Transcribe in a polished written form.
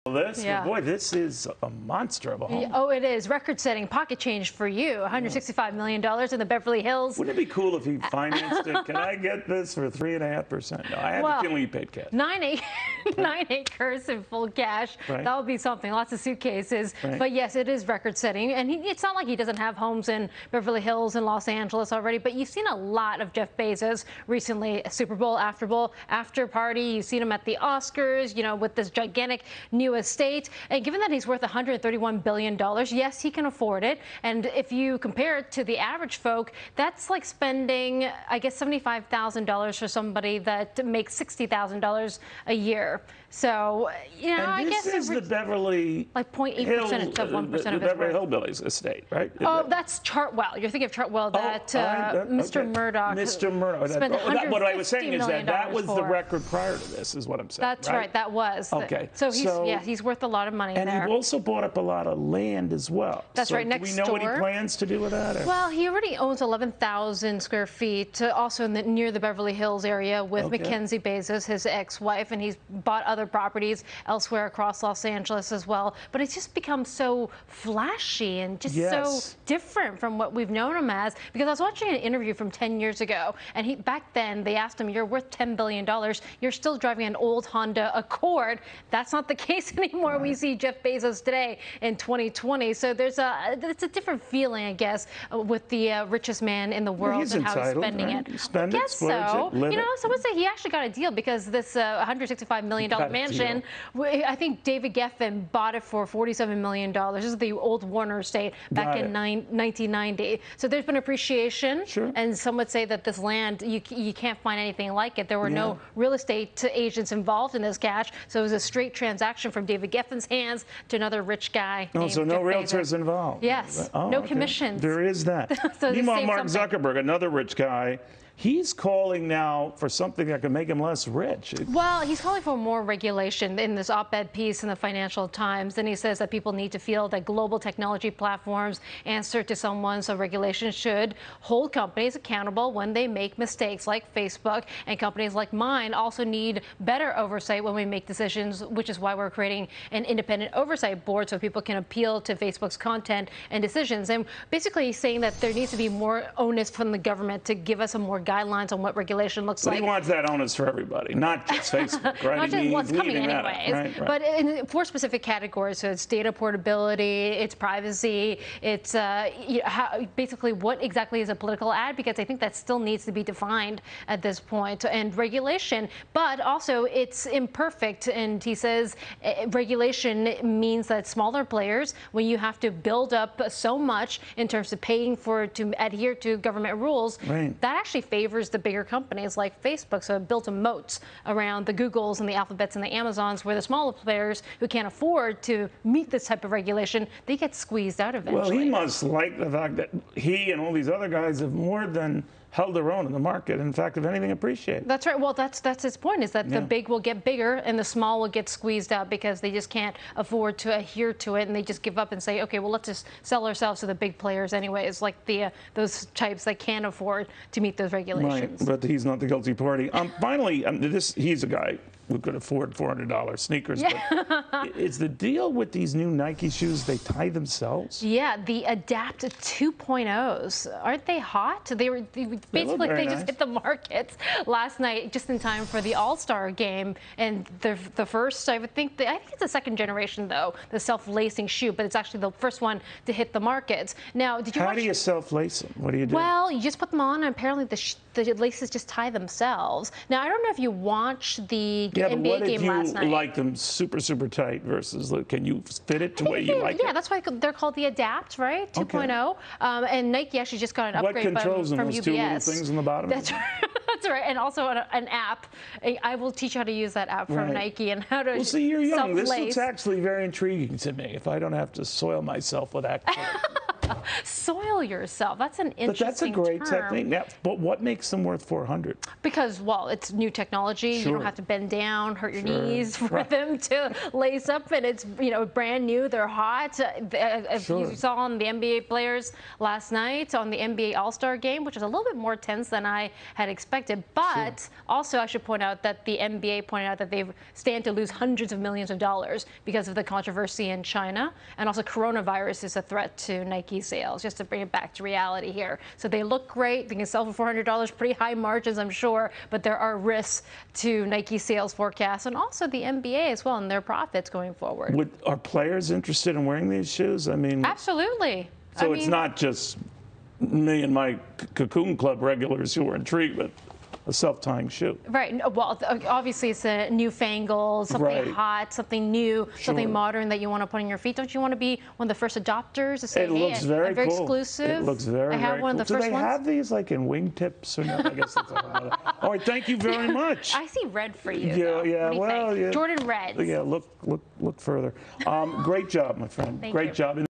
This, yeah. Boy, this is a monster of a home. Oh, it is. Record-setting pocket change for you. $165 million in the Beverly Hills. Wouldn't it be cool if he financed it? Can I get this for 3.5%? No, I have a feeling he paid cash. 9 acres in full cash. Right. That would be something. Lots of suitcases. Right. But yes, it is record-setting. And it's not like he doesn't have homes in Beverly Hills and Los Angeles already. But you've seen a lot of Jeff Bezos recently. Super Bowl, after party. You've seen him at the Oscars, you know, with this gigantic new estate. And given that he's worth $131 billion, yes, he can afford it. And if you compare it to the average folk, that's like spending, I guess, $75,000 for somebody that makes $60,000 a year. So, you know, I guess this is the Beverly, like 0.8% of 1% of his Beverly Hillbillies estate, right? Oh, that's Chartwell. You're thinking of Chartwell. That Mr. Murdoch. Mr. Murdoch. Spent what I was saying is that was the record prior to this, is what I'm saying. That's right. That was. Okay. So he's worth a lot of money. And he also bought up a lot of land as well. That's right. Next door. Do we know what he plans to do with that? Or? Well, he already owns 11,000 square feet, also near the Beverly Hills area with Mackenzie Bezos, his ex-wife, and he's bought other properties elsewhere across Los Angeles as well. But it's just become so flashy and just so different from what we've known him as. Because I was watching an interview from 10 years ago, and back then they asked him, "You're worth $10 billion. You're still driving an old Honda Accord." That's not the case anymore. Right. We see Jeff Bezos today in 2020. So it's a different feeling, I guess, with the richest man in the world and how he's spending it. Spend it, splurge it, live you know, some would say he actually got a deal because this $165 million mansion, I think David Geffen bought it for $47 million. This is the old Warner estate back in 1990. So there's been appreciation. Sure. And some would say that this land, you can't find anything like it. There were no real estate agents involved in this cash. So it was a straight transaction from David Geffen's hands to another rich guy. Oh, so no realtors involved. Yes. No commissions. There is that. So meanwhile, Mark Zuckerberg, another rich guy, he's calling now for something that can make him less rich. Well, he's calling for more regulation in this op-ed piece in the Financial Times. And he says that people need to feel that global technology platforms answer to someone, so regulation should hold companies accountable when they make mistakes like Facebook. And companies like mine also need better oversight when we make decisions, which is why we're creating an independent oversight board so people can appeal to Facebook's content and decisions. And basically he's saying that there needs to be more onus from the government to give us a more guidelines on what regulation looks like. He wants that onus for everybody, not just Facebook, right? Not just what's coming anyways. Right. But in 4 specific categories. So it's data portability, it's privacy, it's basically what exactly is a political ad, because I think that still needs to be defined at this point, and regulation. But also it's imperfect, and he says regulation means that smaller players, when you have to build up so much in terms of paying to adhere to government rules, that actually favors the bigger companies like Facebook. So it built a moat around the Googles and the Alphabets and the Amazons, where the smaller players who can't afford to meet this type of regulation, they get squeezed out eventually. Well, he must like the fact that he and all these other guys have more than held their own in the market. In fact, if anything, appreciate. That's right. Well, that's his point, is that the big will get bigger and the small will get squeezed out because they just can't afford to adhere to it, and they just give up and say, okay, well, let's just sell ourselves to the big players anyways, like those types that can't afford to meet those regulations. Right, but he's not the guilty party. Finally, he's a guy who could afford $400 sneakers. Yeah. But is the deal with these new Nike shoes, they tie themselves? Yeah, the Adapt 2.0s. Aren't they hot? They just hit the markets last night, just in time for the All-Star game. And the first, I think it's the second generation, though, the self-lacing shoe, but it's actually the first one to hit the markets. Now, did you How do you self-lace them? What do you do? Well, you just put them on, and apparently the laces just tie themselves. Now, I don't know if you watched the NBA game last night. You like them super, super tight versus, can you fit it to where you like it? Yeah, that's why they're called the Adapt, right? 2.0. And Nike actually just got an upgrade from UBS. What controls them, those two little things on the bottom? That's right. That's right. And also an app. I will teach you how to use that app from Nike and how to Well, see, you're young. This looks actually very intriguing to me, if I don't have to soil myself with activity. Soil yourself. That's an interesting But that's a great term. technique. Now, but what makes them worth 400? Because, well, it's new technology. You Sure. don't have to bend down, hurt your Sure. knees for Right. them to lace up, and it's brand new. They're hot. If Sure. you saw on the NBA players last night on the NBA All-Star game, which was a little bit more tense than I had expected. But also, I should point out that the NBA pointed out that they stand to lose hundreds of millions of dollars because of the controversy in China, and also coronavirus is a threat to Nike sales. Just to bring it back to reality here. So they look great. They can sell for $400, pretty high margins, I'm sure, but there are risks to Nike sales forecasts and also the NBA as well and their profits going forward. Are players interested in wearing these shoes? I mean, Absolutely. so it's not just me and my Cocoon Club regulars who are intrigued with a self-tying shoe. Right. No, well, obviously it's a newfangled, something Right. hot, something new, something Sure. modern that you want to put on your feet. Don't you want to be one of the first adopters to say, It hey, looks very I'm very cool. exclusive. It looks very, I have very one cool. of the first Do they ones. have these like in wingtips or not? I guess that's all right, thank you very much. I see red for you. Yeah, though. yeah, What do you well, think? yeah. Jordan Reds. Yeah, look further. Great job, my friend. Thank Great you. job.